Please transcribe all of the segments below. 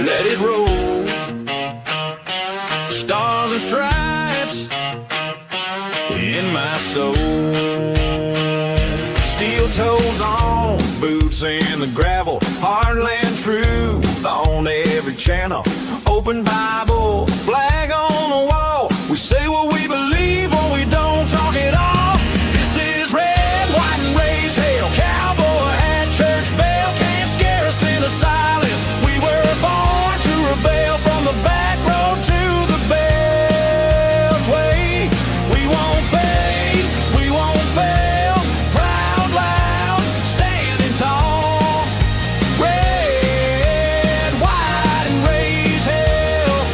let it roll. Stars and stripes in my soul. Steel toes on, boots in the gravel. Heartland truth on every channel. Open Bible, flag on the wall. We say what we believe or we don't talk at all. This is red, white, and raise hell. Cowboy hat, church bell can't scare us into silence. We were born to rebel from the back road to the beltway. We won't fade, we won't fail. Proud, loud, standing tall. Red, white, and raise hell.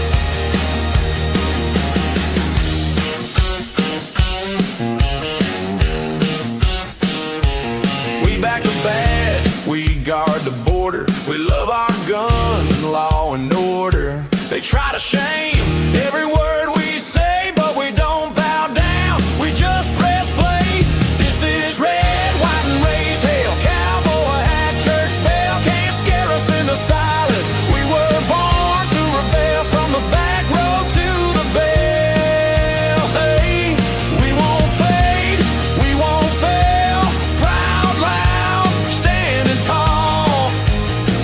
We back the badge, we guard the border. We love our guns and law and order. They try to shame every word we say, but we don't bow down, we just press play. This is red, white, and raise hell. Cowboy hat, church bell can't scare us into silence. We were born to rebel from the back road to the bell. Hey, we won't fade, we won't fail. Proud, loud, standing tall.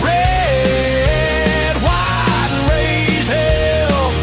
Red, white, and raise hell.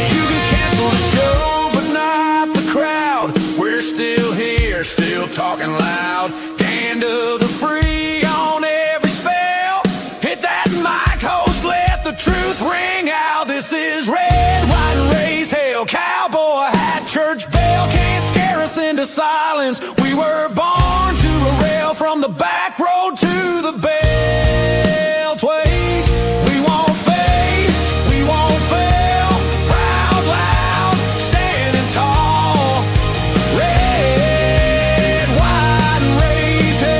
You can cancel the show, but not the crowd. We're still here, still talking loud. Hand of the free on every spell. Hit that mic, host, let the truth ring out. This is red, white, and raised hell. Cowboy hat, church bell can't scare us into silence. We were born to rail from the back road to the beltway. We won't fade, we won't fail. Proud, loud, standing tall. Red, white, and raised hell.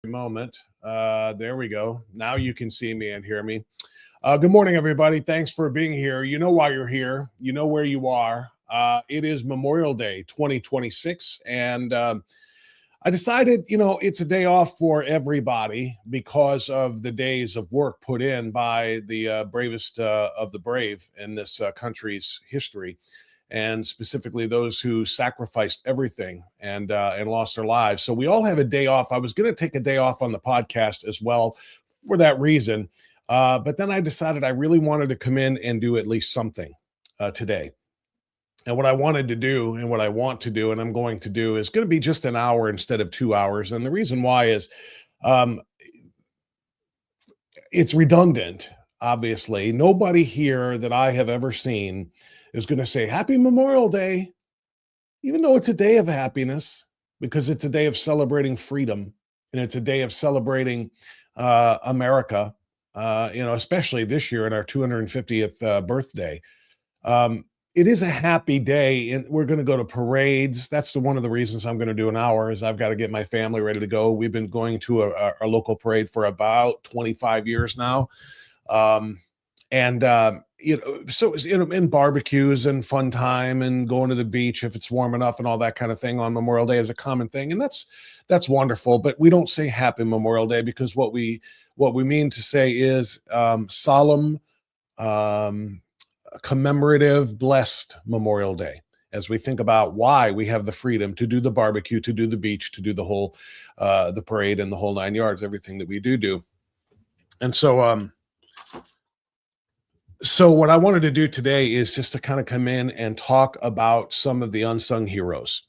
Moment. There we go. Now you can see me and hear me. Good morning, everybody. Thanks for being here. You know why you're here. You know where you are. It is Memorial Day 2026. And I decided, it's a day off for everybody because of the days of work put in by the bravest of the brave in this country's history. And specifically those who sacrificed everything and lost their lives. So we all have a day off. I was going to take a day off on the podcast as well for that reason. But then I decided I really wanted to come in and do at least something today. And what I wanted to do and what I want to do and I'm going to do is going to be just an hour instead of 2 hours. And the reason why is it's redundant, obviously. Nobody here that I have ever seen is going to say Happy Memorial Day, even though it's a day of happiness, because it's a day of celebrating freedom and it's a day of celebrating America, especially this year in our 250th birthday. It is a happy day, and we're going to go to parades. That's one of the reasons I'm going to do an hour is I've got to get my family ready to go. We've been going to our local parade for about 25 years now. And barbecues and fun time and going to the beach if it's warm enough and all that kind of thing on Memorial Day is a common thing. And that's wonderful, but we don't say Happy Memorial Day because what we mean to say is solemn, commemorative, blessed Memorial Day as we think about why we have the freedom to do the barbecue, to do the beach, to do the whole, the parade and the whole 9 yards, everything that we do. And so what I wanted to do today is just to kind of come in and talk about some of the unsung heroes.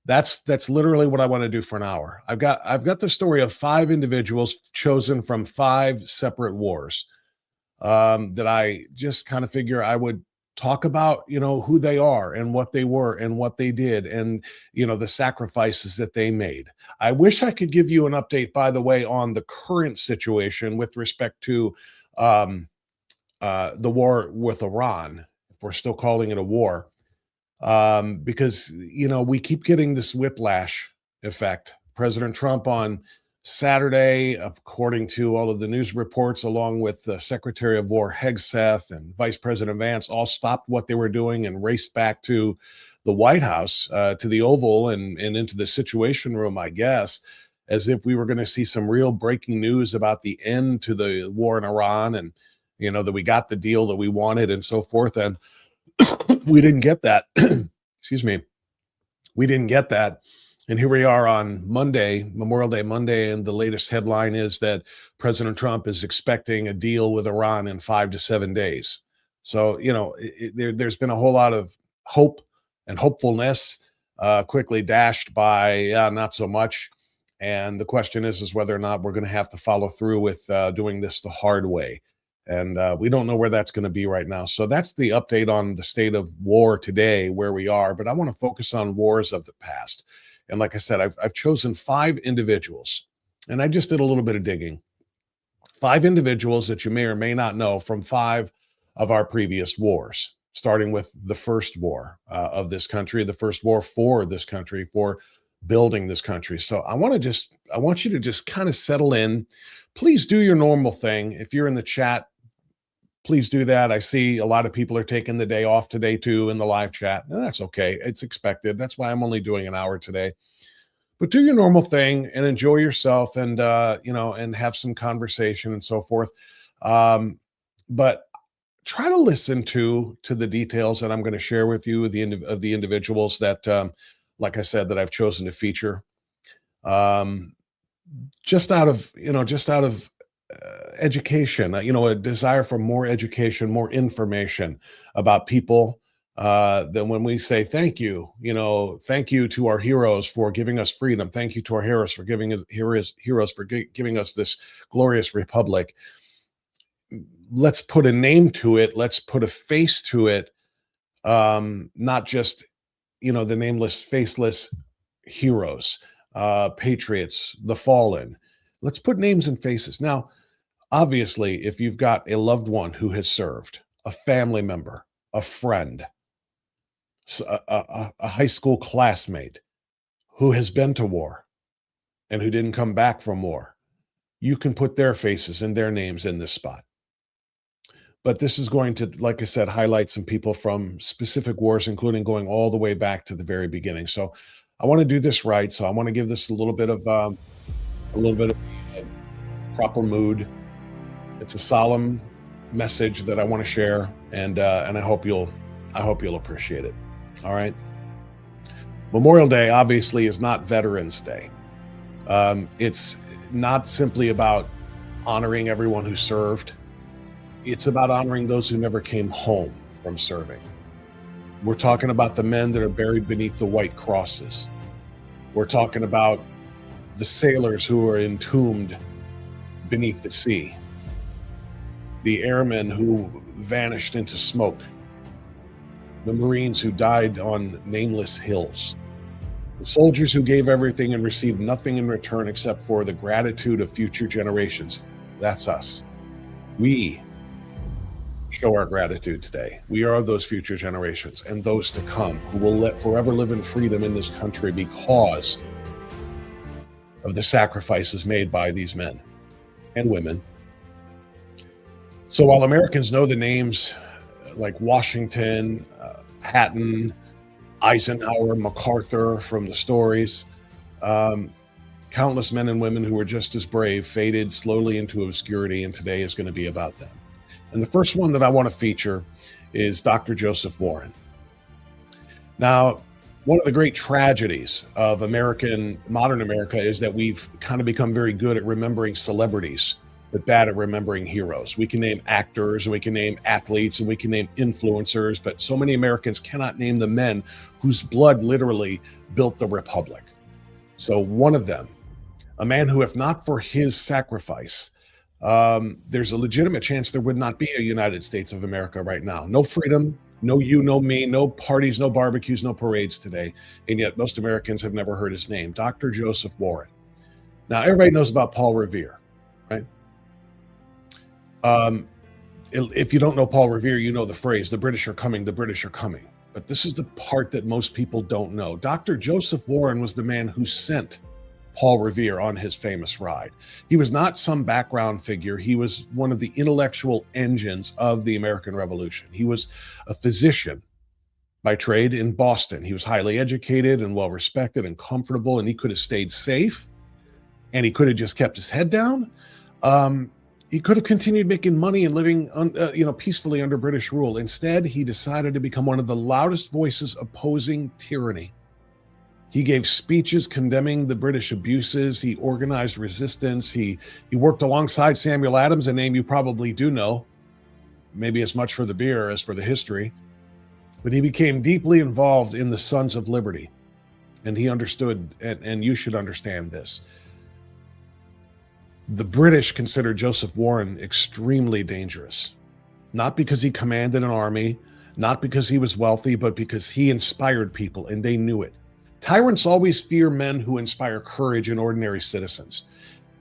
That's literally what I want to do for an hour. I've got the story of 5 individuals chosen from 5 separate wars that I just kind of figure I would talk about, who they are and what they were and what they did and, the sacrifices that they made. I wish I could give you an update, by the way, on the current situation with respect to um, the war with Iran, if we're still calling it a war, because, we keep getting this whiplash effect. President Trump on Saturday, according to all of the news reports, along with Secretary of War Hegseth and Vice President Vance, all stopped what they were doing and raced back to the White House, to the Oval, and into the Situation Room, I guess, as if we were going to see some real breaking news about the end to the war in Iran, and that we got the deal that we wanted and so forth. And we didn't get that. Excuse me. We didn't get that. And here we are on Monday, Memorial Day Monday, and the latest headline is that President Trump is expecting a deal with Iran in 5 to 7 days. So, there's been a whole lot of hope and hopefulness, quickly dashed by not so much. And the question is whether or not we're going to have to follow through with doing this the hard way. And we don't know where that's going to be right now. So that's the update on the state of war today, where we are. But I want to focus on wars of the past. And like I said, I've chosen 5 individuals, and I just did a little bit of digging. 5 individuals that you may or may not know from 5 of our previous wars, starting with the first war of this country, the first war for this country, for building this country. So I want you to just kind of settle in. Please do your normal thing. If you're in the chat, please do that. I see a lot of people are taking the day off today too in the live chat. And that's okay. It's expected. That's why I'm only doing an hour today. But do your normal thing and enjoy yourself, and and have some conversation and so forth. But try to listen to the details that I'm going to share with you, of the individuals that, like I said, that I've chosen to feature. Just out of education, a desire for more education, more information about people. Then when we say thank you to our heroes for giving us freedom, thank you to our heroes for giving us this glorious republic. Let's put a name to it. Let's put a face to it. Not just the nameless, faceless heroes, patriots, the fallen. Let's put names and faces. Now, obviously, if you've got a loved one who has served, a family member, a friend, a high school classmate who has been to war and who didn't come back from war, you can put their faces and their names in this spot. But this is going to, like I said, highlight some people from specific wars, including going all the way back to the very beginning. So I want to do this right. So I want to give this a little bit of proper mood. It's a solemn message that I want to share, and I hope you'll appreciate it. All right. Memorial Day obviously is not Veterans Day. It's not simply about honoring everyone who served. It's about honoring those who never came home from serving. We're talking about the men that are buried beneath the white crosses. We're talking about the sailors who are entombed beneath the sea, the airmen who vanished into smoke, the Marines who died on nameless hills, the soldiers who gave everything and received nothing in return except for the gratitude of future generations. That's us. We show our gratitude today. We are those future generations and those to come who will forever live in freedom in this country because of the sacrifices made by these men and women. So while Americans know the names like Washington, Patton, Eisenhower, MacArthur from the stories, countless men and women who were just as brave faded slowly into obscurity, and today is going to be about them. And the first one that I want to feature is Dr. Joseph Warren. Now, one of the great tragedies of modern America is that we've kind of become very good at remembering celebrities, but bad at remembering heroes. We can name actors, and we can name athletes, and we can name influencers, but so many Americans cannot name the men whose blood literally built the republic. So one of them, a man who, if not for his sacrifice, there's a legitimate chance there would not be a United States of America right now. No freedom, No you, no me, no parties, no barbecues, no parades today. And yet most Americans have never heard his name, Dr. Joseph Warren. Now, everybody knows about Paul Revere, right? If you don't know Paul Revere, you know the phrase, the British are coming, the British are coming. But this is the part that most people don't know. Dr. Joseph Warren was the man who sent Paul Revere on his famous ride. He was not some background figure. He was one of the intellectual engines of the American Revolution. He was a physician by trade in Boston. He was highly educated and well respected and comfortable, and he could have stayed safe, and he could have just kept his head down. He could have continued making money and living peacefully under British rule. Instead, he decided to become one of the loudest voices opposing tyranny. He gave speeches condemning the British abuses. He organized resistance. He worked alongside Samuel Adams, a name you probably do know, maybe as much for the beer as for the history. But he became deeply involved in the Sons of Liberty. And he understood, and you should understand this. The British considered Joseph Warren extremely dangerous, not because he commanded an army, not because he was wealthy, but because he inspired people, and they knew it. Tyrants always fear men who inspire courage in ordinary citizens.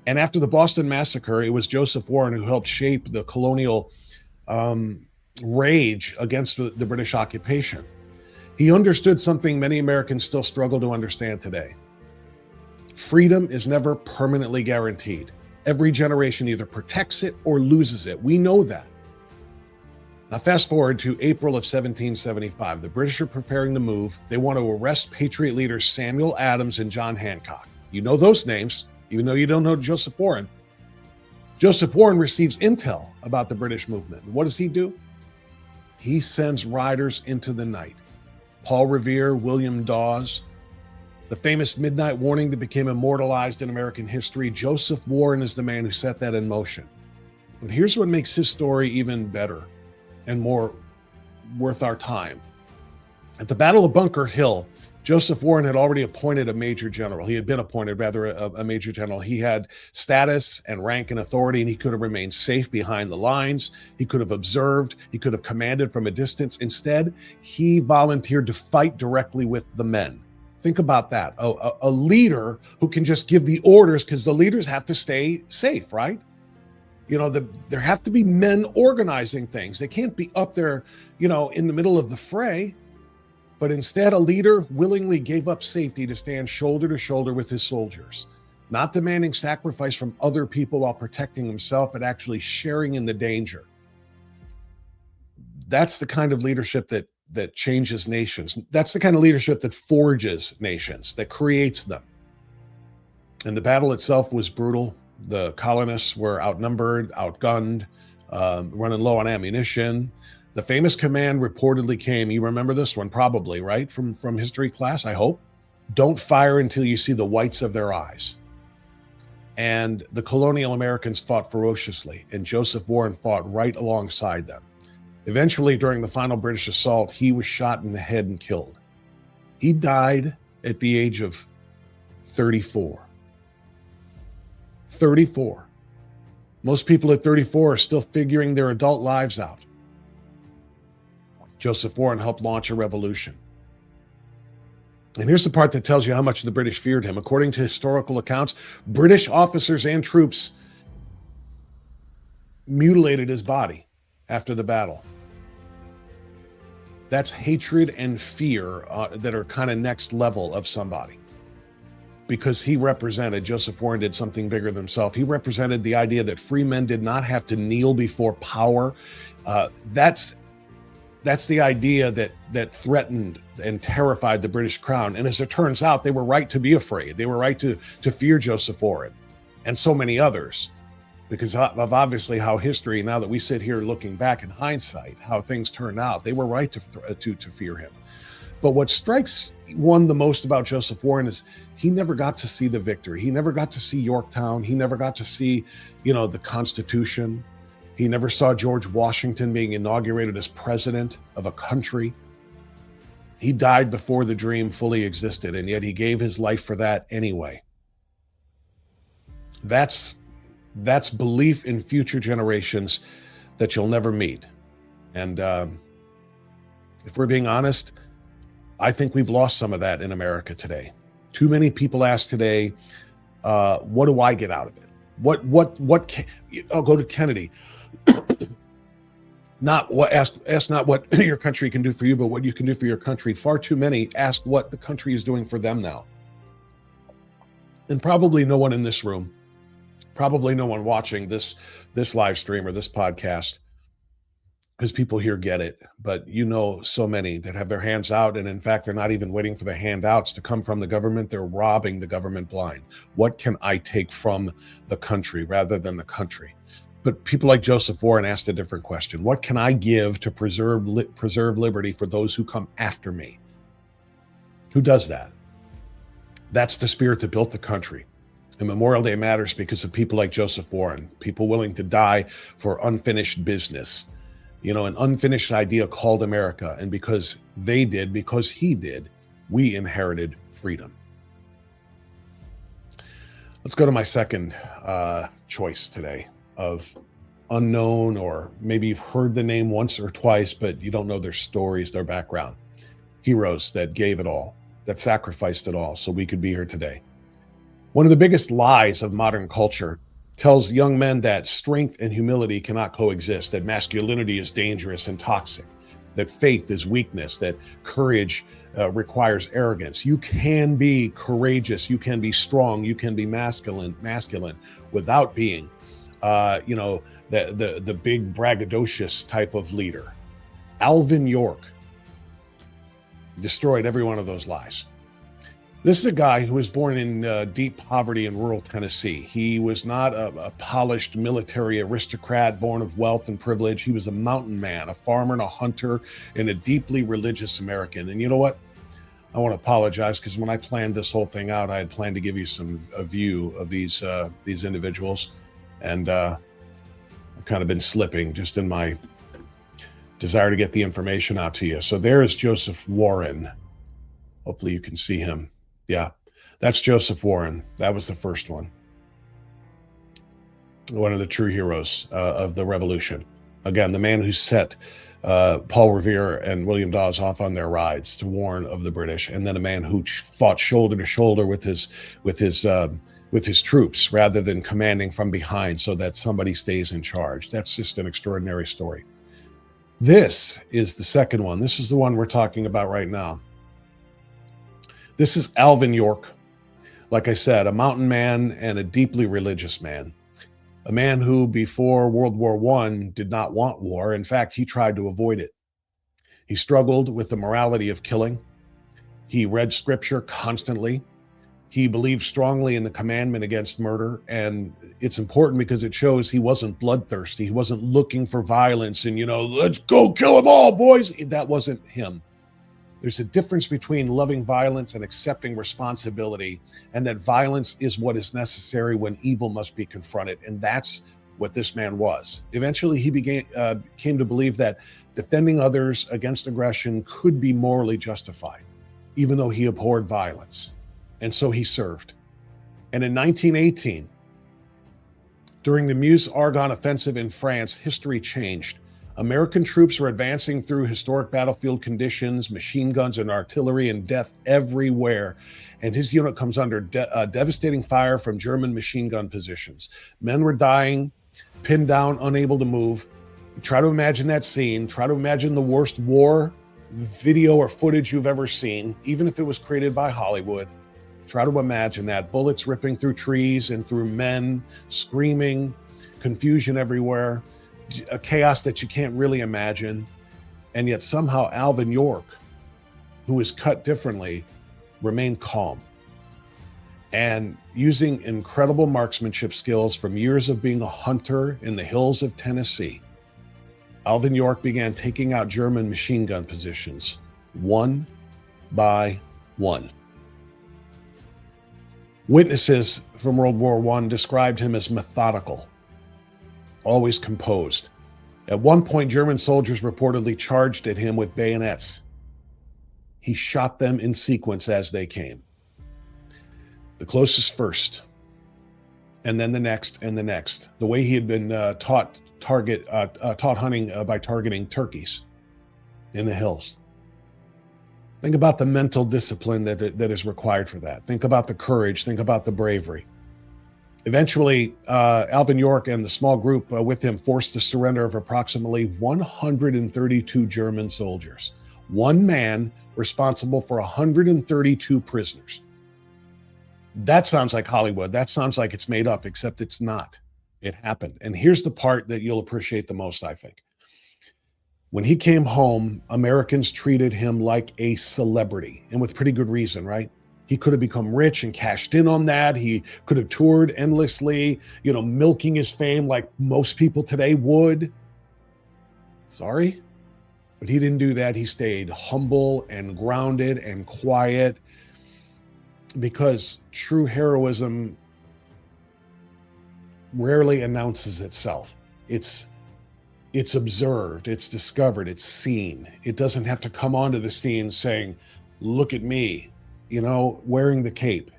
And after the Boston Massacre, it was Joseph Warren who helped shape the colonial rage against the British occupation. He understood something many Americans still struggle to understand today. Freedom is never permanently guaranteed. Every generation either protects it or loses it. We know that. Now, fast forward to April of 1775. The British are preparing to move. They want to arrest Patriot leaders Samuel Adams and John Hancock. You know those names, even though you don't know Joseph Warren. Joseph Warren receives intel about the British movement. What does he do? He sends riders into the night. Paul Revere, William Dawes, the famous midnight warning that became immortalized in American history. Joseph Warren is the man who set that in motion. But here's what makes his story even better and more worth our time. At the Battle of Bunker Hill, Joseph Warren had already appointed a major general. He had been appointed, rather, a major general. He had status and rank and authority, and he could have remained safe behind the lines. He could have observed. He could have commanded from a distance. Instead, he volunteered to fight directly with the men. Think about that. A leader who can just give the orders, because the leaders have to stay safe, right? You know, there have to be men organizing things. They can't be up there, in the middle of the fray. But instead, a leader willingly gave up safety to stand shoulder to shoulder with his soldiers, not demanding sacrifice from other people while protecting himself, but actually sharing in the danger. That's the kind of leadership that changes nations. That's the kind of leadership that forges nations, that creates them. And the battle itself was brutal. The colonists were outnumbered, outgunned, running low on ammunition. The famous command reportedly came, you remember this one probably, right? From history class, I hope. Don't fire until you see the whites of their eyes. And the colonial Americans fought ferociously, and Joseph Warren fought right alongside them. Eventually, during the final British assault, he was shot in the head and killed. He died at the age of 34. 34. Most people at 34 are still figuring their adult lives out. Joseph Warren helped launch a revolution. And here's the part that tells you how much the British feared him. According to historical accounts, British officers and troops mutilated his body after the battle. That's hatred and fear that are kind of next level of somebody. Because Joseph Warren did something bigger than himself. He represented the idea that free men did not have to kneel before power. That's the idea that threatened and terrified the British crown. And as it turns out, they were right to be afraid. They were right to fear Joseph Warren and so many others, because of obviously how history, now that we sit here looking back in hindsight, how things turned out, they were right to fear him. But what strikes one the most about Joseph Warren is he never got to see the victory. He never got to see Yorktown. He never got to see, the Constitution. He never saw George Washington being inaugurated as president of a country. He died before the dream fully existed, and yet he gave his life for that anyway. That's belief in future generations that you'll never meet. And If we're being honest, I think we've lost some of that in America today. Too many people ask today, what do I get out of it? I'll go to Kennedy. Ask not what your country can do for you, but what you can do for your country. Far too many ask what the country is doing for them now. And probably no one in this room, probably no one watching this live stream or this podcast, because people here get it, but so many that have their hands out, and in fact, they're not even waiting for the handouts to come from the government. They're robbing the government blind. What can I take from the country rather than the country? But people like Joseph Warren asked a different question. What can I give to preserve liberty for those who come after me? Who does that? That's the spirit that built the country. And Memorial Day matters because of people like Joseph Warren, people willing to die for unfinished business. An unfinished idea called America. And because he did, we inherited freedom. Let's go to my second choice today of unknown, or maybe you've heard the name once or twice, but you don't know their stories, their background. Heroes that gave it all, that sacrificed it all so we could be here today. One of the biggest lies of modern culture tells young men that strength and humility cannot coexist, that masculinity is dangerous and toxic, that faith is weakness, that courage requires arrogance. You can be courageous, you can be strong, you can be masculine without being, the big braggadocious type of leader. Alvin York destroyed every one of those lies. This is a guy who was born in deep poverty in rural Tennessee. He was not a polished military aristocrat born of wealth and privilege. He was a mountain man, a farmer and a hunter, and a deeply religious American. And you know what? I want to apologize, because when I planned this whole thing out, I had planned to give you a view of these individuals. And I've kind of been slipping just in my desire to get the information out to you. So there is Joseph Warren. Hopefully you can see him. Yeah, that's Joseph Warren. That was the first one. One of the true heroes of the revolution. Again, the man who set Paul Revere and William Dawes off on their rides to warn of the British, and then a man who fought shoulder to shoulder with his troops rather than commanding from behind so that somebody stays in charge. That's just an extraordinary story. This is the second one. This is the one we're talking about right now. This is Alvin York. Like I said, a mountain man and a deeply religious man. A man who, before World War I, did not want war. In fact, he tried to avoid it. He struggled with the morality of killing. He read scripture constantly. He believed strongly in the commandment against murder. And it's important because it shows he wasn't bloodthirsty. He wasn't looking for violence and, let's go kill them all, boys. That wasn't him. There's a difference between loving violence and accepting responsibility, and that violence is what is necessary when evil must be confronted. And that's what this man was. Eventually, he came to believe that defending others against aggression could be morally justified, even though he abhorred violence. And so he served. And in 1918, during the Meuse-Argonne offensive in France, history changed. American troops were advancing through historic battlefield conditions, machine guns and artillery, and death everywhere. And his unit comes under devastating fire from German machine gun positions. Men were dying, pinned down, unable to move. Try to imagine that scene. Try to imagine the worst war video or footage you've ever seen, even if it was created by Hollywood. Try to imagine that. Bullets ripping through trees and through men, screaming, confusion everywhere. A chaos that you can't really imagine. And yet somehow Alvin York, who was cut differently, remained calm. And using incredible marksmanship skills from years of being a hunter in the hills of Tennessee, Alvin York began taking out German machine gun positions, one by one. Witnesses from World War I described him as methodical, always composed. At one point, German soldiers reportedly charged at him with bayonets. He shot them in sequence as they came. The closest first, and then the next and the next. The way he had been taught hunting by targeting turkeys in the hills. Think about the mental discipline that is required for that. Think about the courage. Think about the bravery. Eventually, Alvin York and the small group with him forced the surrender of approximately 132 German soldiers. One man responsible for 132 prisoners. That sounds like Hollywood. That sounds like it's made up, except it's not. It happened. And here's the part that you'll appreciate the most, I think. When he came home, Americans treated him like a celebrity, and with pretty good reason, right? He could have become rich and cashed in on that. He could have toured endlessly, milking his fame like most people today would. Sorry, but he didn't do that. He stayed humble and grounded and quiet, because true heroism rarely announces itself. It's observed, it's discovered, it's seen. It doesn't have to come onto the scene saying, look at me, wearing the cape.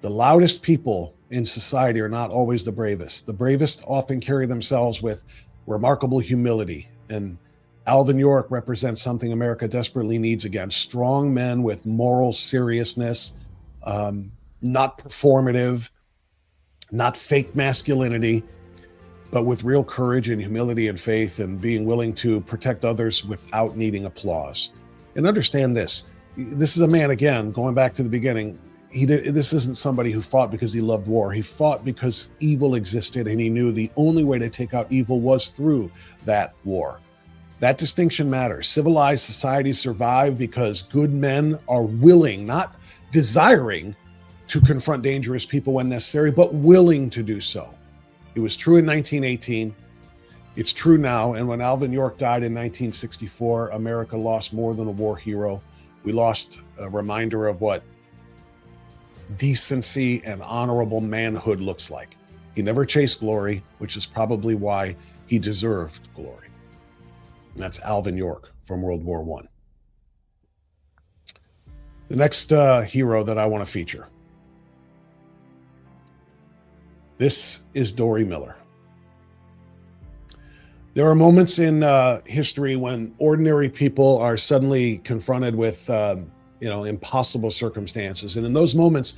The loudest people in society are not always the bravest. The bravest often carry themselves with remarkable humility. And Alvin York represents something America desperately needs again. Strong men with moral seriousness, not performative, not fake masculinity, but with real courage and humility and faith, and being willing to protect others without needing applause. And understand this. This is a man, again, going back to the beginning, this isn't somebody who fought because he loved war. He fought because evil existed, and he knew the only way to take out evil was through that war. That distinction matters. Civilized societies survive because good men are willing, not desiring, to confront dangerous people when necessary, but willing to do so. It was true in 1918. It's true now. And when Alvin York died in 1964, America lost more than a war hero. We lost a reminder of what decency and honorable manhood looks like. He never chased glory, which is probably why he deserved glory. And that's Alvin York from World War I. The next hero that I want to feature. This is Dory Miller. There are moments in history when ordinary people are suddenly confronted with, impossible circumstances. And in those moments,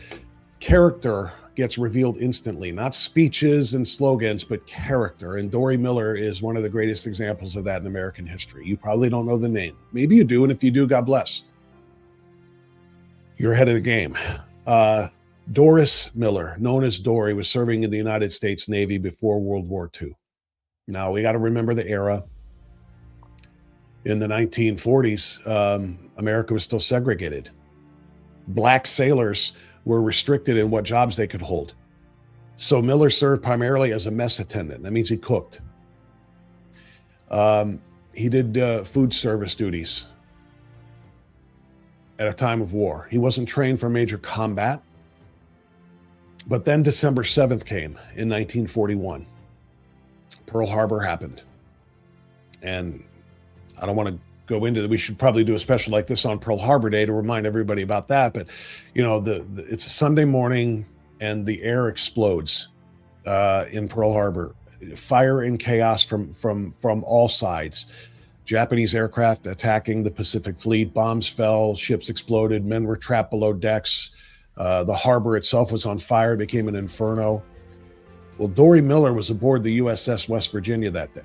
character gets revealed instantly, not speeches and slogans, but character. And Dory Miller is one of the greatest examples of that in American history. You probably don't know the name. Maybe you do. And if you do, God bless. You're ahead of the game. Doris Miller, known as Dory, was serving in the United States Navy before World War II. Now, we got to remember the era. In the 1940s, America was still segregated. Black sailors were restricted in what jobs they could hold. So Miller served primarily as a mess attendant. That means he cooked. He did food service duties at a time of war. He wasn't trained for major combat. But then December 7th came in 1941. Pearl Harbor happened. And I don't want to go into that. We should probably do a special like this on Pearl Harbor Day to remind everybody about that. But, it's a Sunday morning and the air explodes in Pearl Harbor. Fire and chaos from all sides. Japanese aircraft attacking the Pacific Fleet. Bombs fell, ships exploded, men were trapped below decks. The harbor itself was on fire, became an inferno. Well, Dory Miller was aboard the USS West Virginia that day.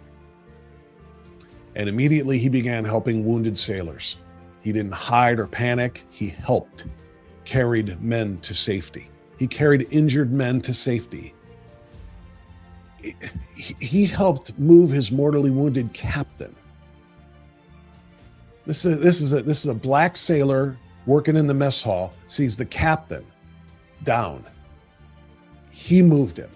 And immediately he began helping wounded sailors. He didn't hide or panic. He helped, carried men to safety. He carried injured men to safety. He helped move his mortally wounded captain. This is a black sailor working in the mess hall, sees the captain down. He moved him.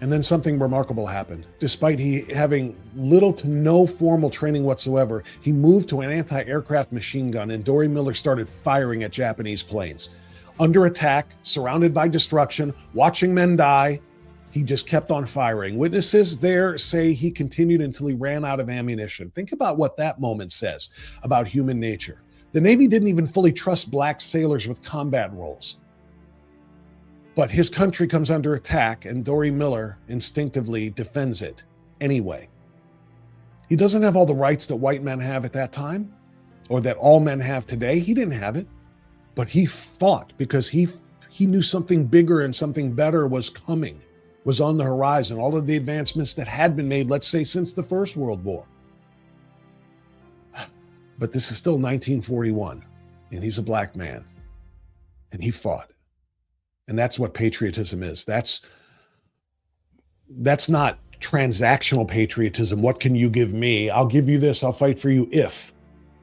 And then something remarkable happened. Despite he having little to no formal training whatsoever, he moved to an anti-aircraft machine gun, and Dory Miller started firing at Japanese planes. Under attack, surrounded by destruction, watching men die, he just kept on firing. Witnesses there say he continued until he ran out of ammunition. Think about what that moment says about human nature. The Navy didn't even fully trust black sailors with combat roles. But his country comes under attack, and Dory Miller instinctively defends it anyway. He doesn't have all the rights that white men have at that time, or that all men have today. He didn't have it, but he fought because he knew something bigger and something better was coming, was on the horizon. All of the advancements that had been made, let's say, since the First World War. But this is still 1941, and he's a black man, and he fought. And that's what patriotism is. That's not transactional patriotism. What can you give me? I'll give you this. I'll fight for you if.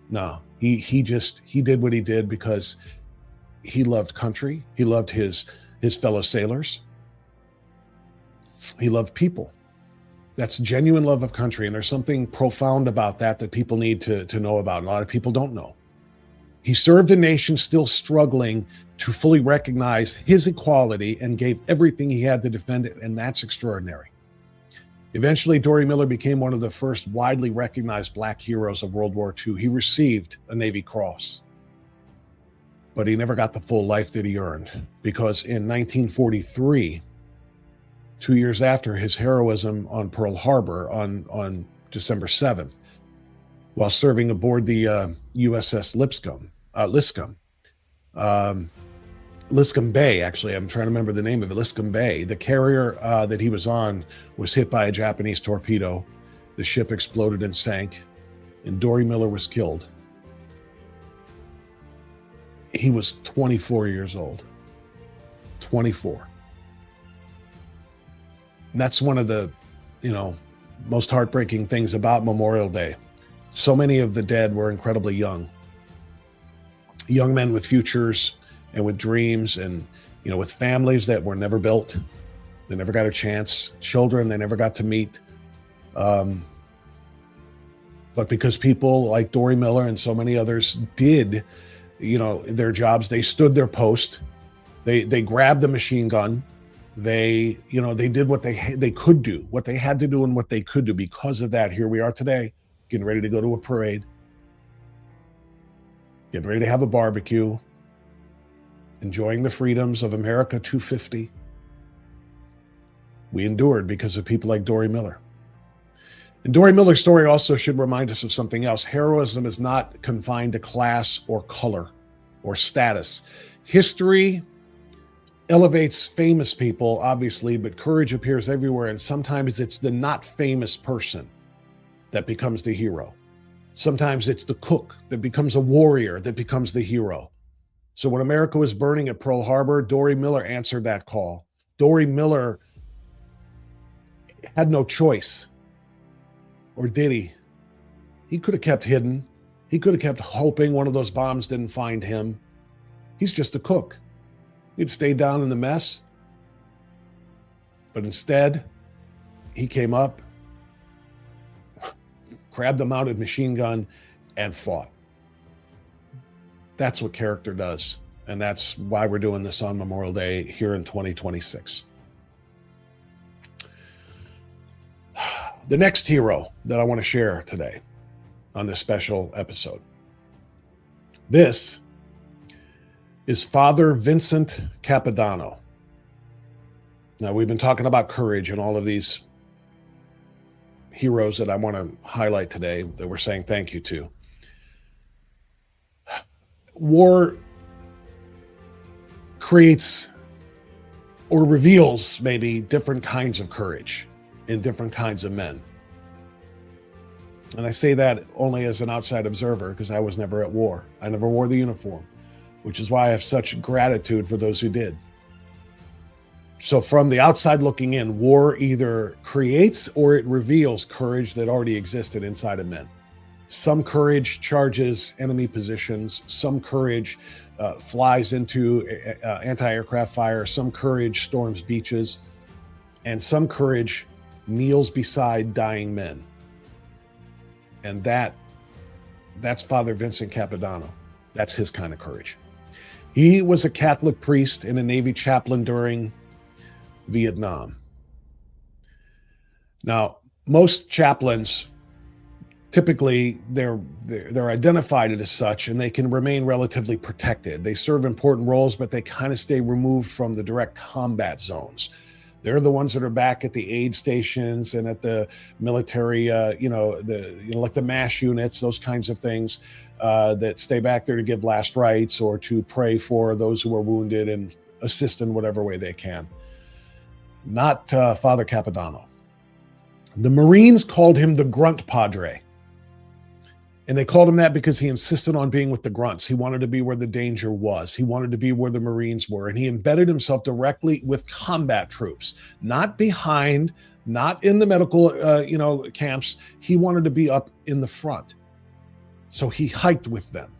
No, he did what he did because he loved country. He loved his fellow sailors. He loved people. That's genuine love of country. And there's something profound about that people need to know about. And a lot of people don't know. He served a nation still struggling to fully recognize his equality and gave everything he had to defend it. And that's extraordinary. Eventually, Dory Miller became one of the first widely recognized black heroes of World War II. He received a Navy Cross, but he never got the full life that he earned, because in 1943, 2 years after his heroism on Pearl Harbor on December 7th, while serving aboard the USS Liscum Bay, actually, I'm trying to remember the name of it, Liscum Bay. The carrier that he was on was hit by a Japanese torpedo. The ship exploded and sank, and Dory Miller was killed. He was 24 years old. 24. And that's one of the, most heartbreaking things about Memorial Day. So many of the dead were incredibly young. Young men with futures and with dreams and, with families that were never built. They never got a chance. Children they never got to meet. But because people like Dory Miller and so many others did, their jobs, they stood their post. They grabbed the machine gun. They did what they could do, what they had to do and what they could do. Because of that, here we are today, getting ready to go to a parade, getting ready to have a barbecue, enjoying the freedoms of America 250. We endured because of people like Dory Miller. And Dory Miller's story also should remind us of something else. Heroism is not confined to class or color or status. History elevates famous people, obviously, but courage appears everywhere. And sometimes it's the not famous person that becomes the hero. Sometimes it's the cook that becomes a warrior that becomes the hero. So when America was burning at Pearl Harbor, Dory Miller answered that call. Dory Miller had no choice. Or did he? He could have kept hidden. He could have kept hoping one of those bombs didn't find him. He's just a cook. He'd stayed down in the mess. But instead, he came up, grabbed the mounted machine gun, and fought. That's what character does. And that's why we're doing this on Memorial Day here in 2026. The next hero that I want to share today on this special episode. This is Father Vincent Capodanno. Now, we've been talking about courage and all of these heroes that I want to highlight today that we're saying thank you to. War creates or reveals maybe different kinds of courage in different kinds of men. And I say that only as an outside observer because I was never at war. I never wore the uniform, which is why I have such gratitude for those who did. So from the outside looking in, war either creates or it reveals courage that already existed inside of men. Some courage charges enemy positions. Some courage flies into anti-aircraft fire. Some courage storms beaches. And some courage kneels beside dying men. And that's Father Vincent Capodanno. That's his kind of courage. He was a Catholic priest and a Navy chaplain during Vietnam. Now, most chaplains, typically they're identified as such, and they can remain relatively protected. They serve important roles, but they kind of stay removed from the direct combat zones. They're the ones that are back at the aid stations and at the military, like the MASH units, those kinds of things that stay back there to give last rites or to pray for those who are wounded and assist in whatever way they can. Not Father Capodanno. The Marines called him the Grunt Padre. And they called him that because he insisted on being with the grunts. He wanted to be where the danger was. He wanted to be where the Marines were. And he embedded himself directly with combat troops, not behind, not in the medical, camps. He wanted to be up in the front. So he hiked with them.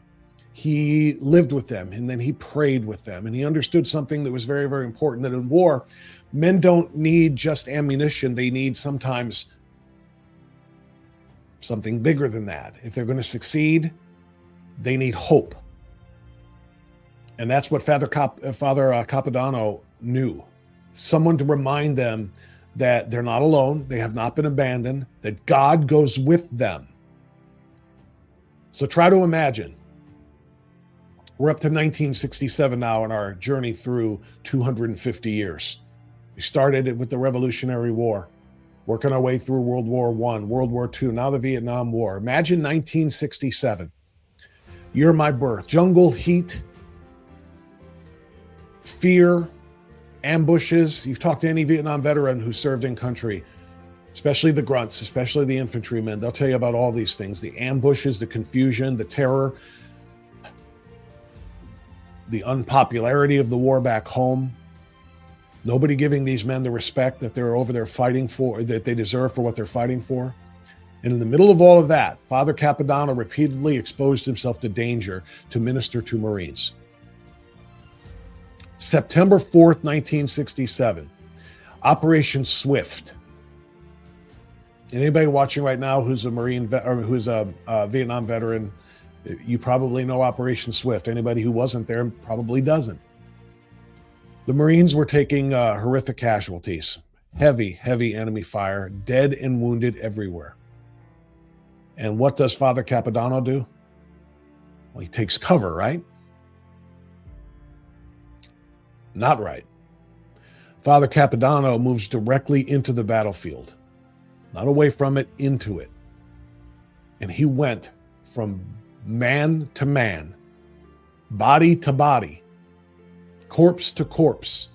He lived with them, and then he prayed with them. And he understood something that was very, very important, that in war, men don't need just ammunition. They need sometimes something bigger than that. If they're going to succeed, they need hope. And that's what Father Capodanno knew. Someone to remind them that they're not alone, they have not been abandoned, that God goes with them. So try to imagine. We're up to 1967 now in our journey through 250 years. We started it with the Revolutionary War, working our way through World War I, World War II, now the Vietnam War. Imagine 1967, year of my birth. Jungle, heat, fear, ambushes. You've talked to any Vietnam veteran who served in country, especially the grunts, especially the infantrymen. They'll tell you about all these things: the ambushes, the confusion, the terror, the unpopularity of the war back home. Nobody giving these men the respect that they're over there fighting for, that they deserve for what they're fighting for. And in the middle of all of that, Father Capodanno repeatedly exposed himself to danger to minister to Marines. September 4th, 1967, Operation Swift. Anybody watching right now who's a Marine or who's a Vietnam veteran, you probably know Operation Swift. Anybody who wasn't there probably doesn't. The Marines were taking horrific casualties, heavy enemy fire, dead and wounded everywhere. And what does Father Capodanno do? Well, he takes cover, right? Not right. Father Capodanno moves directly into the battlefield, not away from it, into it. And he went from man to man, body to body, corpse to corpse,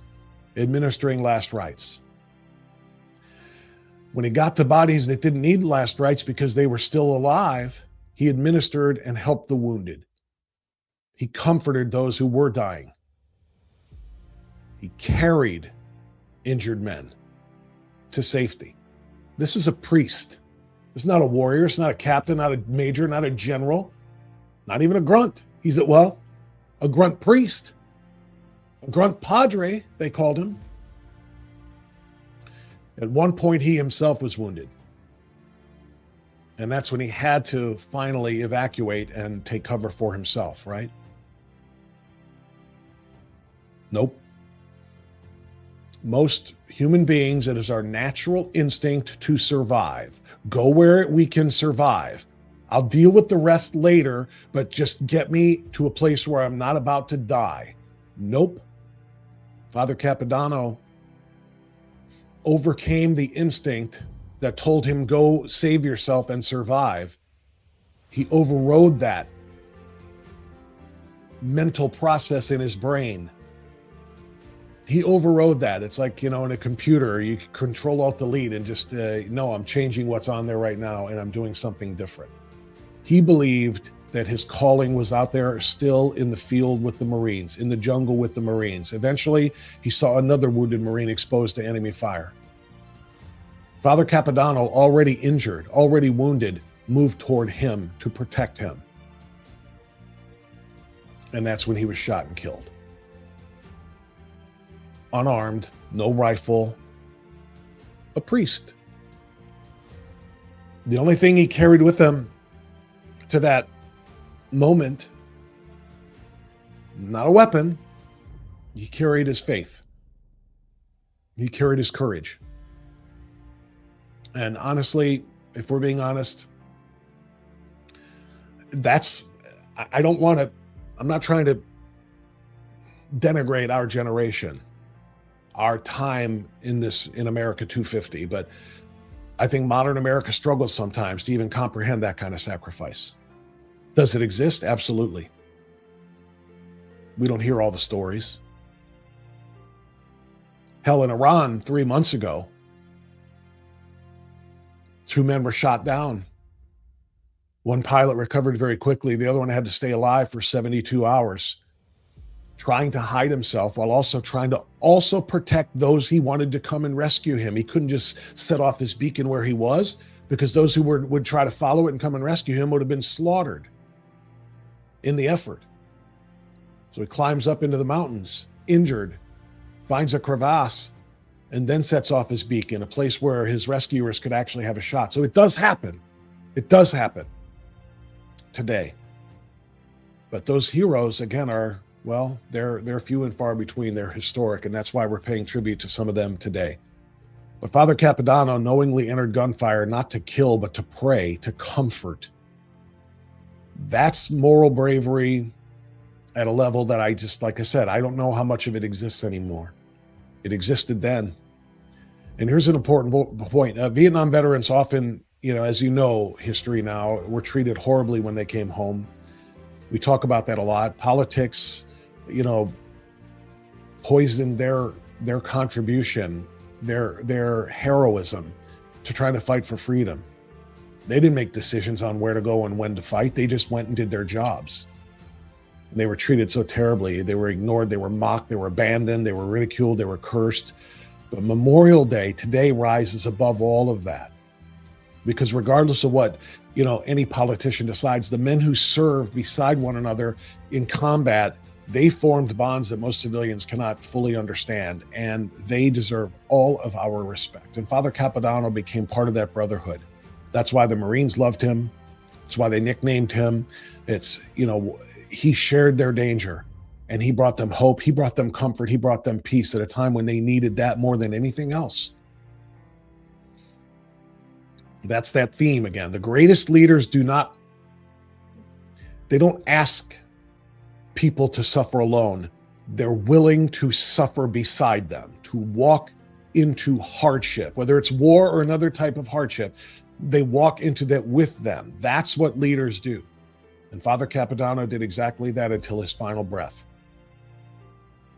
administering last rites. When he got to bodies that didn't need last rites because they were still alive, he administered and helped the wounded. He comforted those who were dying. He carried injured men to safety. This is a priest. This is not a warrior. It's not a captain, not a major, not a general, not even a grunt. He's a grunt priest. A grunt padre, they called him. At one point, he himself was wounded. And that's when he had to finally evacuate and take cover for himself, right? Nope. Most human beings, it is our natural instinct to survive. Go where we can survive. I'll deal with the rest later, but just get me to a place where I'm not about to die. Nope. Father Capodanno overcame the instinct that told him, go save yourself and survive. He overrode that mental process in his brain. He overrode that. It's like, in a computer, you control alt delete and just, no, I'm changing what's on there right now and I'm doing something different. He believed that his calling was out there still in the field with the Marines, in the jungle with the Marines. Eventually, he saw another wounded Marine exposed to enemy fire. Father Capodanno, already injured, already wounded, moved toward him to protect him. And that's when he was shot and killed. Unarmed, no rifle, a priest. The only thing he carried with him to that moment, not a weapon, he carried his faith. He carried his courage. And honestly, if we're being honest, I'm not trying to denigrate our generation. our time in America 250. But I think modern America struggles sometimes to even comprehend that kind of sacrifice. Does it exist? Absolutely. We don't hear all the stories. Hell, in Iran 3 months ago, 2 men were shot down. One pilot recovered very quickly. The other one had to stay alive for 72 hours, trying to hide himself while also trying to protect those he wanted to come and rescue him. He couldn't just set off his beacon where he was, because those who would try to follow it and come and rescue him would have been slaughtered in the effort. So he climbs up into the mountains, injured, finds a crevasse, and then sets off his beacon, a place where his rescuers could actually have a shot. So it does happen. It does happen today. But those heroes, again, are, well, they're few and far between. They're historic, and that's why we're paying tribute to some of them today. But Father Capodanno knowingly entered gunfire not to kill, but to pray, to comfort. That's moral bravery at a level that like I said, I don't know how much of it exists anymore. It existed then. And here's an important point. Vietnam veterans often, as you know, history now, were treated horribly when they came home. We talk about that a lot. Politics, poisoned their contribution, their heroism to trying to fight for freedom. They didn't make decisions on where to go and when to fight. They just went and did their jobs. And they were treated so terribly. They were ignored, they were mocked, they were abandoned, they were ridiculed, they were cursed. But Memorial Day today rises above all of that. Because regardless of what, any politician decides, the men who served beside one another in combat, they formed bonds that most civilians cannot fully understand, and they deserve all of our respect. And Father Capodanno became part of that brotherhood. That's why the Marines loved him. That's why they nicknamed him. It's, he shared their danger, and he brought them hope. He brought them comfort. He brought them peace at a time when they needed that more than anything else. That's that theme again. The greatest leaders they don't ask people to suffer alone. They're willing to suffer beside them, to walk into hardship, whether it's war or another type of hardship. They walk into that with them. That's what leaders do. And Father Capodanno did exactly that until his final breath.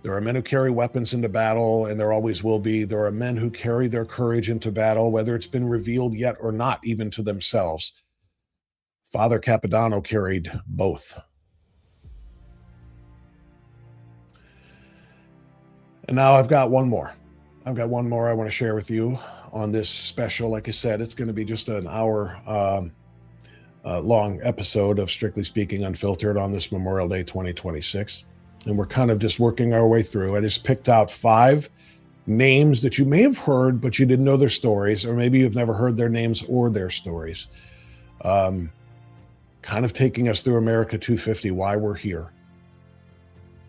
There are men who carry weapons into battle, and there always will be. There are men who carry their courage into battle, whether it's been revealed yet or not, even to themselves. Father Capodanno carried both. And now I've got one more. I want to share with you on this special. Like I said, it's going to be just an hour long episode of Strictly Speaking Unfiltered on this Memorial Day 2026. And we're kind of just working our way through. I just picked out 5 names that you may have heard, but you didn't know their stories, or maybe you've never heard their names or their stories. Kind of taking us through America 250, why we're here.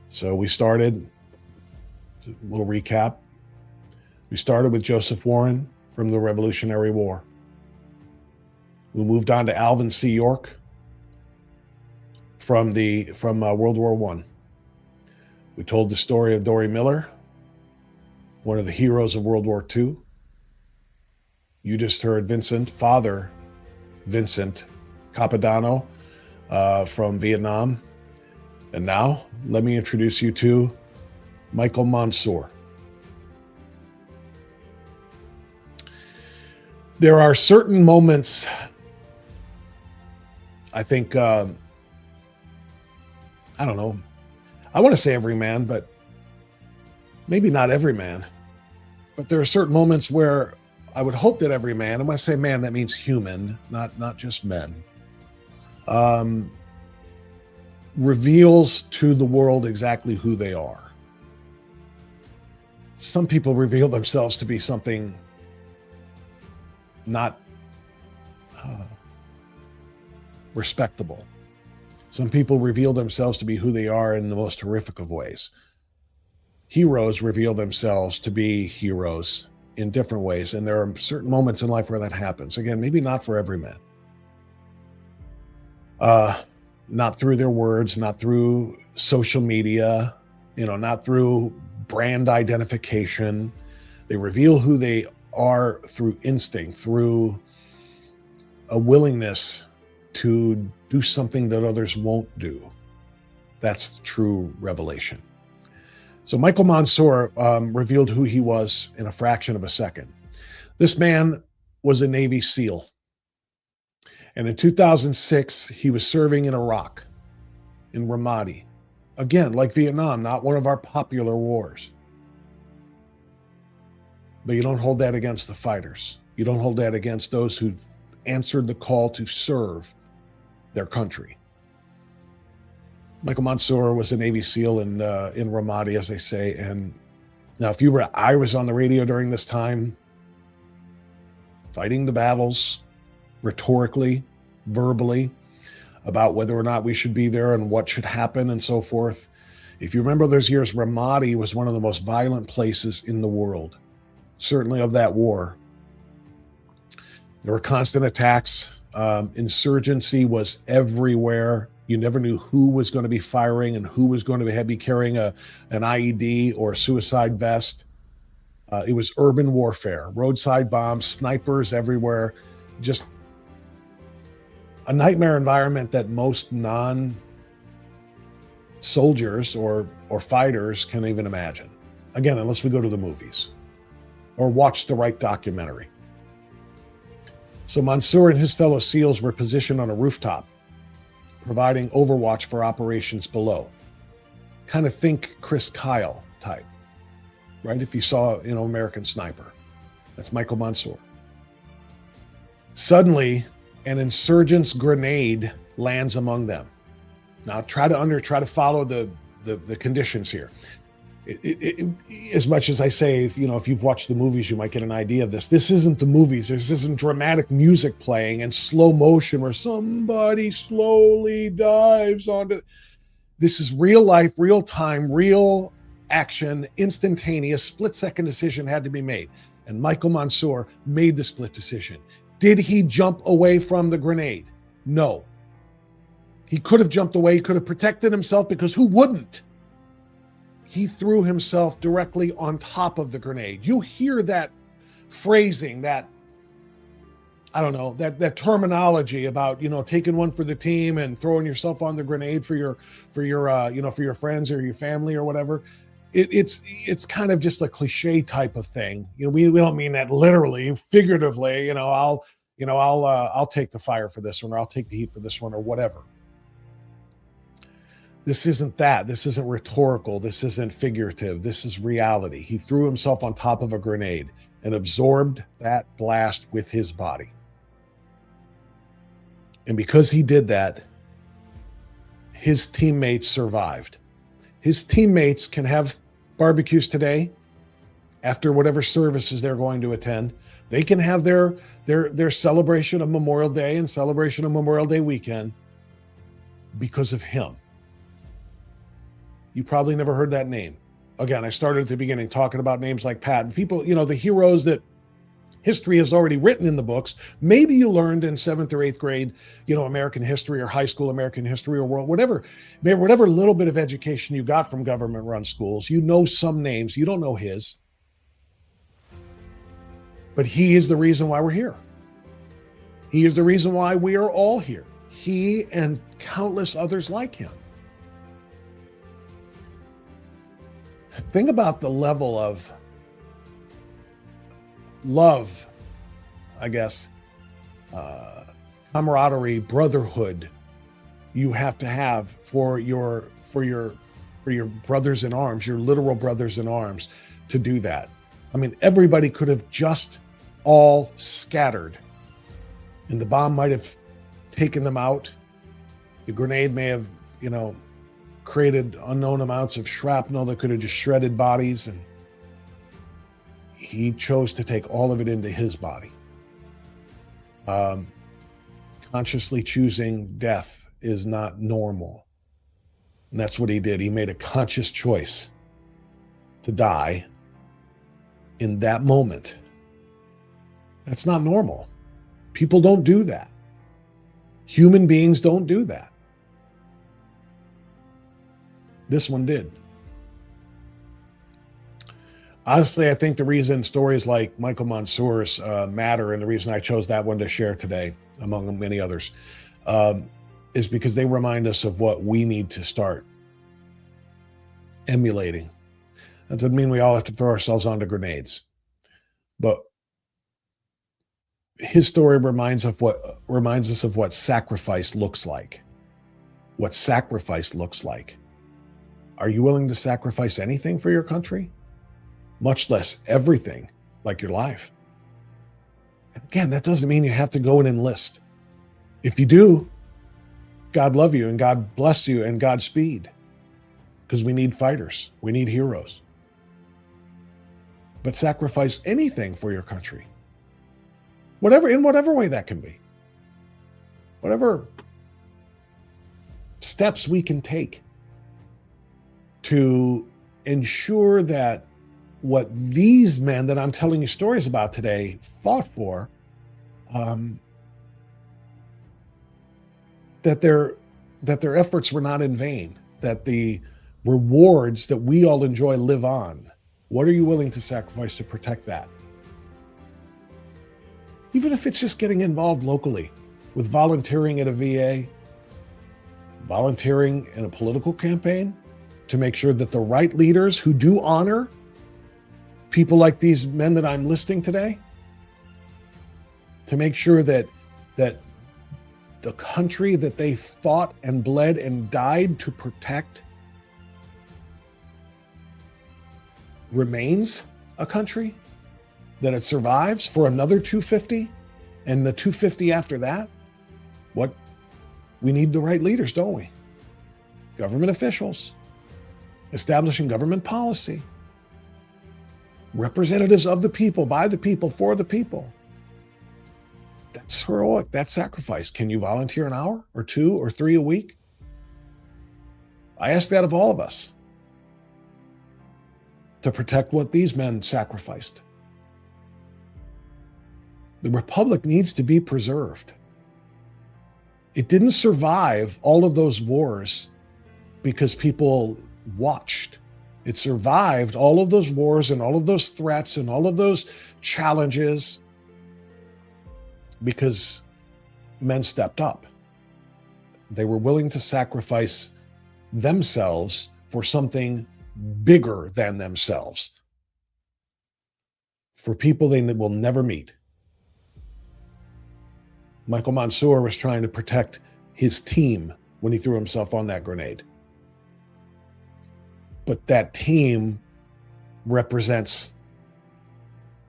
So we started, a little recap. We started with Joseph Warren from the Revolutionary War. We moved on to Alvin C. York from World War I. We told the story of Dory Miller, one of the heroes of World War II. You just heard Father Vincent Capodanno from Vietnam. And now, let me introduce you to Michael Monsoor. There are certain moments, I think, I don't know, I want to say every man, but maybe not every man. But there are certain moments where I would hope that every man, and when I say man, that means human, not just men, reveals to the world exactly who they are. Some people reveal themselves to be something not respectable. Some people reveal themselves to be who they are in the most horrific of ways. Heroes reveal themselves to be heroes in different ways, and there are certain moments in life where that happens. Again, maybe not for every man. Not through their words, not through social media, not through brand identification. They reveal who they are through instinct, through a willingness to do something that others won't do. That's true revelation. So Michael Mansour revealed who he was in a fraction of a second. This man was a Navy SEAL. And in 2006, he was serving in Iraq, in Ramadi. Again, like Vietnam, not one of our popular wars. But you don't hold that against the fighters. You don't hold that against those who answered the call to serve their country. Michael Mansour was a Navy SEAL in Ramadi, as they say. And now, I was on the radio during this time, fighting the battles, rhetorically, verbally, about whether or not we should be there and what should happen and so forth. If you remember those years, Ramadi was one of the most violent places in the world, certainly of that war. There were constant attacks. Insurgency was everywhere. You never knew who was going to be firing and who was going to be carrying an IED or a suicide vest. It was urban warfare, roadside bombs, snipers everywhere. Just a nightmare environment that most non-soldiers or fighters can't even imagine. Again, unless we go to the movies or watch the right documentary. So Mansour and his fellow SEALs were positioned on a rooftop, providing overwatch for operations below. Kind of think Chris Kyle type, right? If you saw, American Sniper, that's Michael Mansour. Suddenly, an insurgent's grenade lands among them. Now, try to follow the conditions here. As much as I say, if you've watched the movies, you might get an idea of this. This isn't the movies. This isn't dramatic music playing and slow motion where somebody slowly dives onto. This is real life, real time, real action, instantaneous, split-second decision had to be made. And Michael Mansour made the split decision. Did he jump away from the grenade? No. He could have jumped away. He could have protected himself, because who wouldn't? He threw himself directly on top of the grenade. You hear that phrasing, that terminology about, taking one for the team and throwing yourself on the grenade for your friends or your family or whatever. It's kind of just a cliche type of thing. We don't mean that literally, figuratively. I'll take the fire for this one, or I'll take the heat for this one, or whatever. This isn't that. This isn't rhetorical. This isn't figurative. This is reality. He threw himself on top of a grenade and absorbed that blast with his body. And because he did that, his teammates survived. His teammates can have barbecues today after whatever services they're going to attend. They can have their celebration of Memorial Day and celebration of Memorial Day weekend because of him. You probably never heard that name. Again, I started at the beginning talking about names like Patton. People, the heroes that history has already written in the books. Maybe you learned in 7th or 8th grade, American history, or high school American history, or world, whatever little bit of education you got from government-run schools. You know some names. You don't know his. But he is the reason why we're here. He is the reason why we are all here. He and countless others like him. Think about the level of love, I guess, camaraderie, brotherhood you have to have for your brothers in arms, your literal brothers in arms, to do that. I mean, everybody could have just all scattered, and the bomb might have taken them out. The grenade may have, created unknown amounts of shrapnel that could have just shredded bodies, and he chose to take all of it into his body. Consciously choosing death is not normal. And that's what he did. He made a conscious choice to die in that moment. That's not normal. People don't do that. Human beings don't do that. This one did. Honestly, I think the reason stories like Michael Mansour's matter, and the reason I chose that one to share today, among many others, um, is because they remind us of what we need to start emulating. That doesn't mean we all have to throw ourselves onto grenades, but his story reminds us of what sacrifice looks like. What sacrifice looks like. Are you willing to sacrifice anything for your country? Much less everything, like your life. And again, that doesn't mean you have to go and enlist. If you do, God love you and God bless you and Godspeed. Because we need fighters. We need heroes. But sacrifice anything for your country. In whatever way that can be. Whatever steps we can take to ensure that what these men that I'm telling you stories about today fought for, that their efforts were not in vain, that the rewards that we all enjoy live on. What are you willing to sacrifice to protect that? Even if it's just getting involved locally with volunteering at a VA, volunteering in a political campaign to make sure that the right leaders who do honor people like these men that I'm listing today, to make sure that the country that they fought and bled and died to protect remains a country, that it survives for another 250 and the 250 after that. What we need the right leaders, don't we? Government officials, establishing government policy, representatives of the people, by the people, for the people. That's heroic. That's sacrifice. Can you volunteer an hour or 2 or 3 a week? I ask that of all of us to protect what these men sacrificed. The Republic needs to be preserved. It didn't survive all of those wars because people watched. It survived all of those wars and all of those threats and all of those challenges because men stepped up. They were willing to sacrifice themselves for something bigger than themselves, for people they will never meet. Michael Mansour was trying to protect his team when he threw himself on that grenade. But that team represents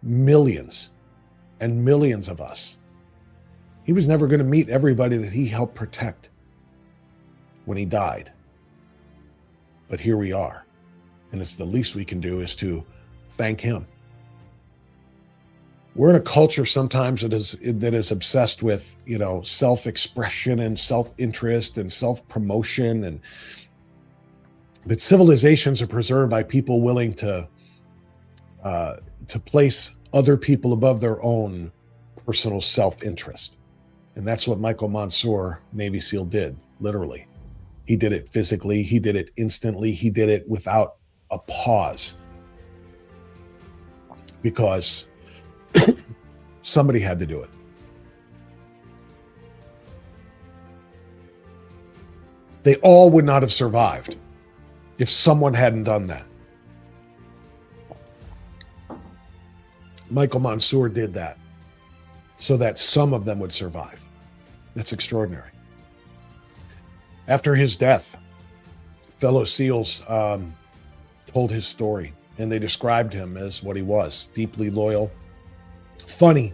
millions and millions of us. He was never going to meet everybody that he helped protect when he died. But here we are. And it's the least we can do is to thank him. We're in a culture sometimes that is obsessed with, self-expression and self-interest and self-promotion, but civilizations are preserved by people willing to place other people above their own personal self-interest. And that's what Michael Mansour, Navy SEAL, did, literally. He did it physically. He did it instantly. He did it without a pause. Because somebody had to do it. They all would not have survived if someone hadn't done that. Michael Mansour did that so that some of them would survive. That's extraordinary. After his death, fellow SEALs told his story, and they described him as what he was: deeply loyal, funny.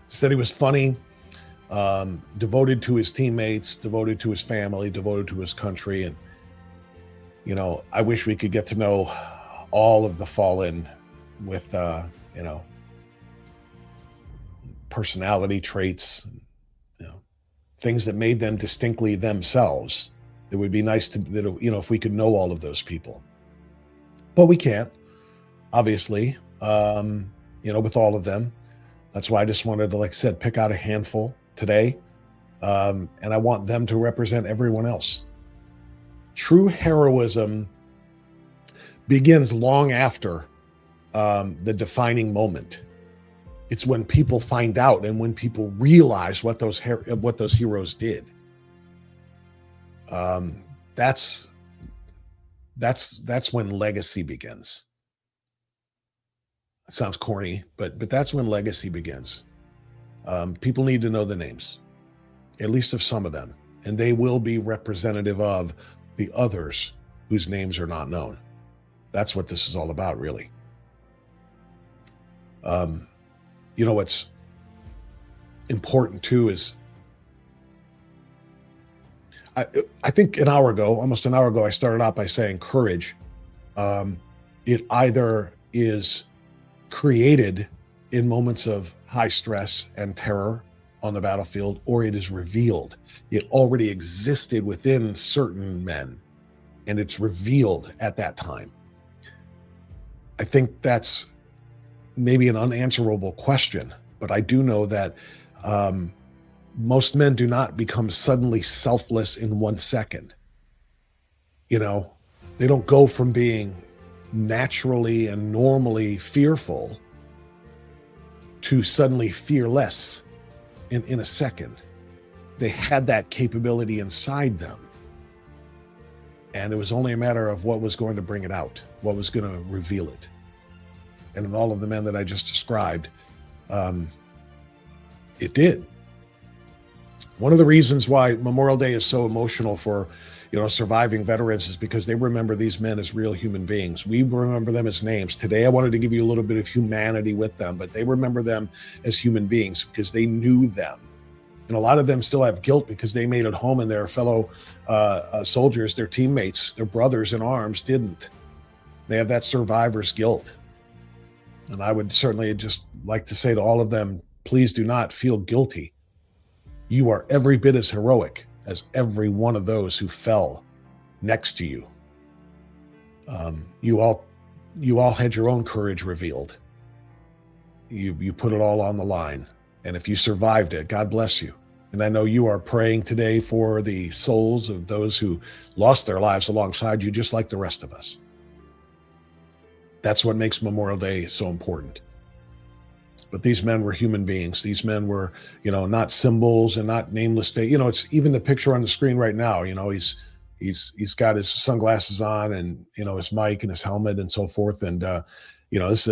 Said he was funny, devoted to his teammates, devoted to his family, devoted to his country. And, I wish we could get to know all of the fallen with, personality traits, things that made them distinctly themselves. It would be nice to, if we could know all of those people. But we can't, obviously, with all of them. That's why I just wanted to, like I said, pick out a handful today. And I want them to represent everyone else. True heroism begins long after the defining moment. It's when people find out and when people realize what those heroes did. That's when legacy begins. It sounds corny, but that's when legacy begins. People need to know the names, at least of some of them, and they will be representative of the others whose names are not known. That's what this is all about, really. You know, what's important too is I think almost an hour ago, I started out by saying courage. It either is created in moments of high stress and terror on the battlefield, or it is revealed. It already existed within certain men, and it's revealed at that time. I think that's maybe an unanswerable question, but I do know that most men do not become suddenly selfless in 1 second. You know, they don't go from being naturally and normally fearful to suddenly fearless in a second. They had that capability inside them. And it was only a matter of what was going to bring it out, what was going to reveal it. And in all of the men that I just described, it did. One of the reasons why Memorial Day is so emotional for, surviving veterans is because they remember these men as real human beings. We remember them as names. Today, I wanted to give you a little bit of humanity with them, but they remember them as human beings because they knew them. And a lot of them still have guilt because they made it home and their fellow soldiers, their teammates, their brothers in arms didn't. They have that survivor's guilt. And I would certainly just like to say to all of them, please do not feel guilty. You are every bit as heroic as every one of those who fell next to you. You all had your own courage revealed. You put it all on the line. And if you survived it, God bless you. And I know you are praying today for the souls of those who lost their lives alongside you, just like the rest of us. That's what makes Memorial Day so important. But these men were human beings. These men were, not symbols and not nameless. It's even the picture on the screen right now. He's got his sunglasses on and his mic and his helmet and so forth. And it's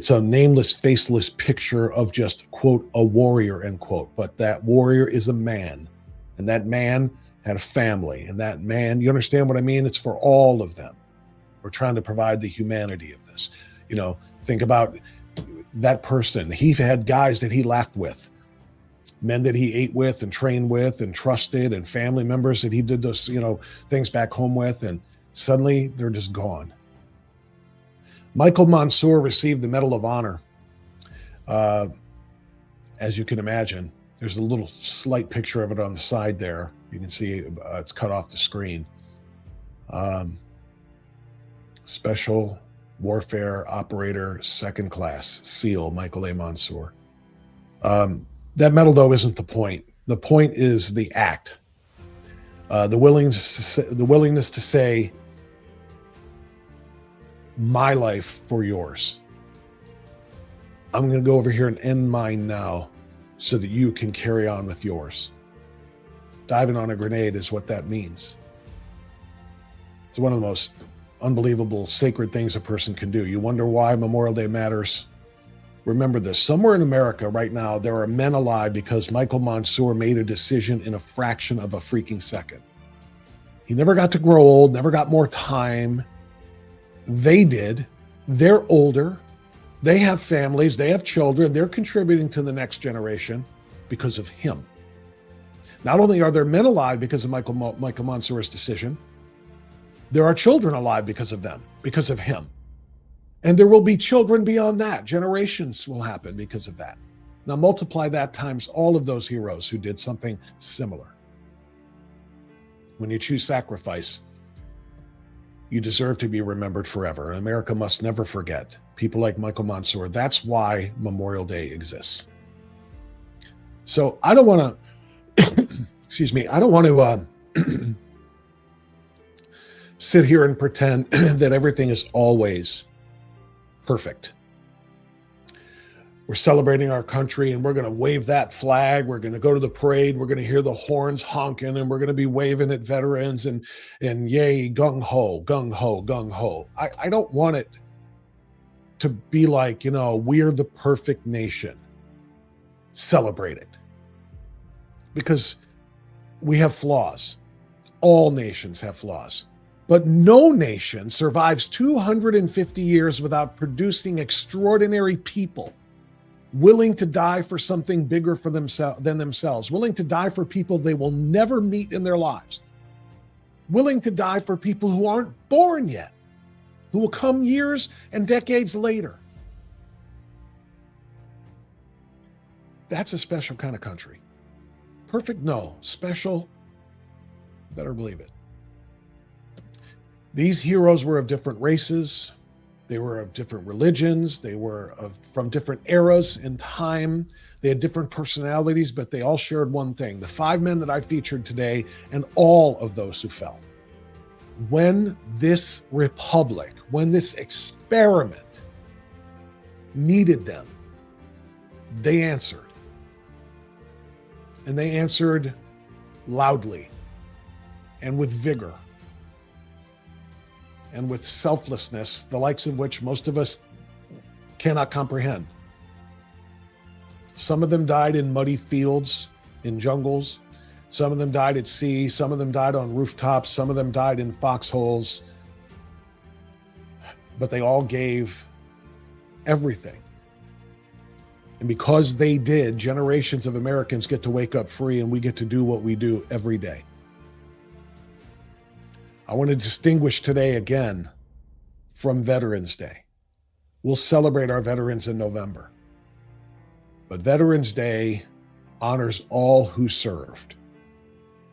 a nameless, faceless picture of just quote a warrior end quote. But that warrior is a man, and that man had a family, and that man. You understand what I mean? It's for all of them. We're trying to provide the humanity of this. Think about that person. He had guys that he laughed with, men that he ate with and trained with and trusted, and family members that he did those, things back home with, and suddenly they're just gone. Michael Mansour received the Medal of Honor. As you can imagine, there's a little slight picture of it on the side there. You can see it's cut off the screen. Special Warfare Operator Second Class SEAL Michael A. Mansour. That medal, though, isn't the point. The point is the act, the willingness to say, my life for yours. I'm going to go over here and end mine now so that you can carry on with yours. Diving on a grenade is what that means. It's one of the most unbelievable, sacred things a person can do. You wonder why Memorial Day matters? Remember this. Somewhere in America right now, there are men alive because Michael Mansour made a decision in a fraction of a freaking second. He never got to grow old, never got more time. They did. They're older. They have families. They have children. They're contributing to the next generation because of him. Not only are there men alive because of Michael Mansour's decision, there are children alive because of them, because of him. And there will be children beyond that. Generations will happen because of that. Now multiply that times all of those heroes who did something similar. When you choose sacrifice, you deserve to be remembered forever. And America must never forget people like Michael Mansour. That's why Memorial Day exists. So I don't want to, excuse me, I don't want to sit here and pretend that everything is always perfect. We're celebrating our country and we're going to wave that flag. We're going to go to the parade. We're going to hear the horns honking and we're going to be waving at veterans and yay, gung ho, gung ho, gung ho. I don't want it to be like, we're the perfect nation. Celebrate it. Because we have flaws. All nations have flaws. But no nation survives 250 years without producing extraordinary people willing to die for something bigger for than themselves, willing to die for people they will never meet in their lives, willing to die for people who aren't born yet, who will come years and decades later. That's a special kind of country. Perfect? No. Special? Better believe it. These heroes were of different races. They were of different religions. They were from different eras in time. They had different personalities, but they all shared one thing. The 5 men that I featured today and all of those who fell. When this republic, when this experiment needed them, they answered. And they answered loudly and with vigor. And with selflessness, the likes of which most of us cannot comprehend. Some of them died in muddy fields, in jungles. Some of them died at sea. Some of them died on rooftops. Some of them died in foxholes. But they all gave everything. And because they did, generations of Americans get to wake up free and we get to do what we do every day. I want to distinguish today again from Veterans Day. We'll celebrate our veterans in November. But Veterans Day honors all who served.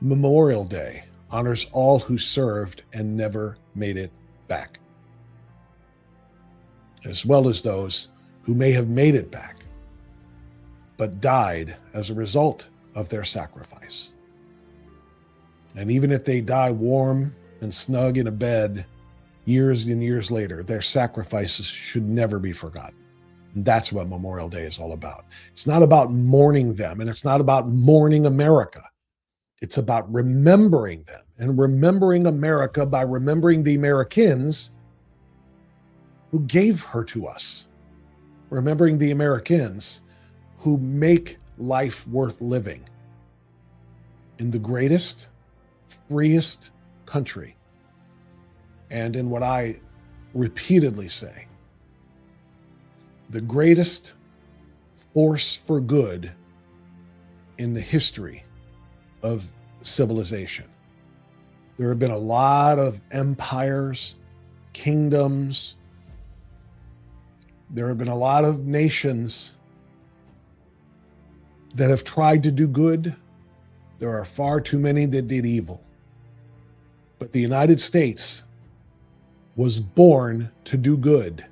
Memorial Day honors all who served and never made it back, as well as those who may have made it back, but died as a result of their sacrifice. And even if they die warm and snug in a bed years and years later, their sacrifices should never be forgotten. And that's what Memorial Day is all about. It's not about mourning them, and it's not about mourning America. It's about remembering them and remembering America by remembering the Americans who gave her to us. Remembering the Americans who make life worth living in the greatest, freest country, and in what I repeatedly say, the greatest force for good in the history of civilization. There have been a lot of empires, kingdoms. There have been a lot of nations that have tried to do good. There are far too many that did evil. But the United States was born to do good.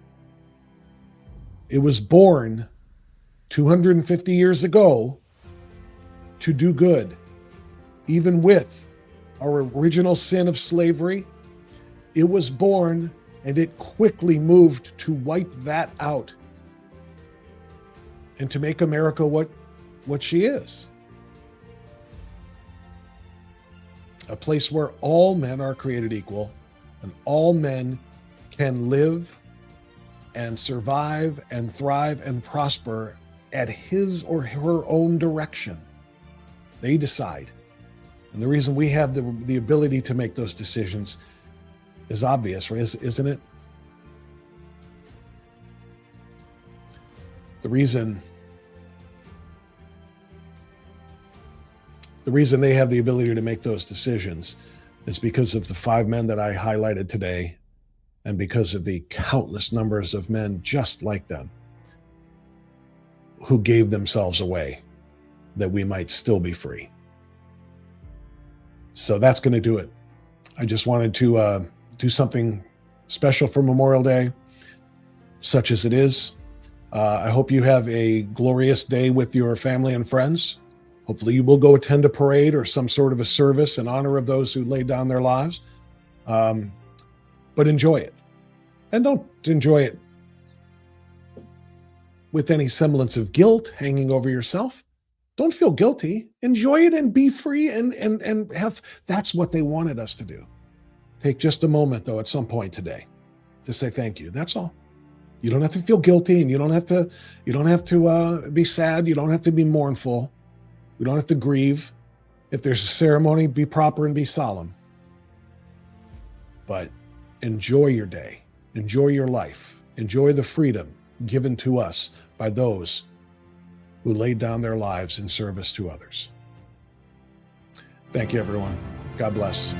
It was born 250 years ago to do good. Even with our original sin of slavery, it was born and it quickly moved to wipe that out and to make America what she is. A place where all men are created equal and all men can live and survive and thrive and prosper at his or her own direction. They decide. And the reason we have the ability to make those decisions is obvious, isn't it? The reason they have the ability to make those decisions is because of the 5 men that I highlighted today, and because of the countless numbers of men just like them who gave themselves away that we might still be free. So that's going to do it. I just wanted to do something special for Memorial Day, such as it is. I hope you have a glorious day with your family and friends. Hopefully you will go attend a parade or some sort of a service in honor of those who laid down their lives. But enjoy it. And don't enjoy it with any semblance of guilt hanging over yourself. Don't feel guilty. Enjoy it and be free and have, that's what they wanted us to do. Take just a moment, though, at some point today to say thank you. That's all. You don't have to feel guilty, and you don't have to be sad. You don't have to be mournful. You don't have to grieve. If there's a ceremony, be proper and be solemn. But enjoy your day. Enjoy your life. Enjoy the freedom given to us by those who laid down their lives in service to others. Thank you, everyone. God bless.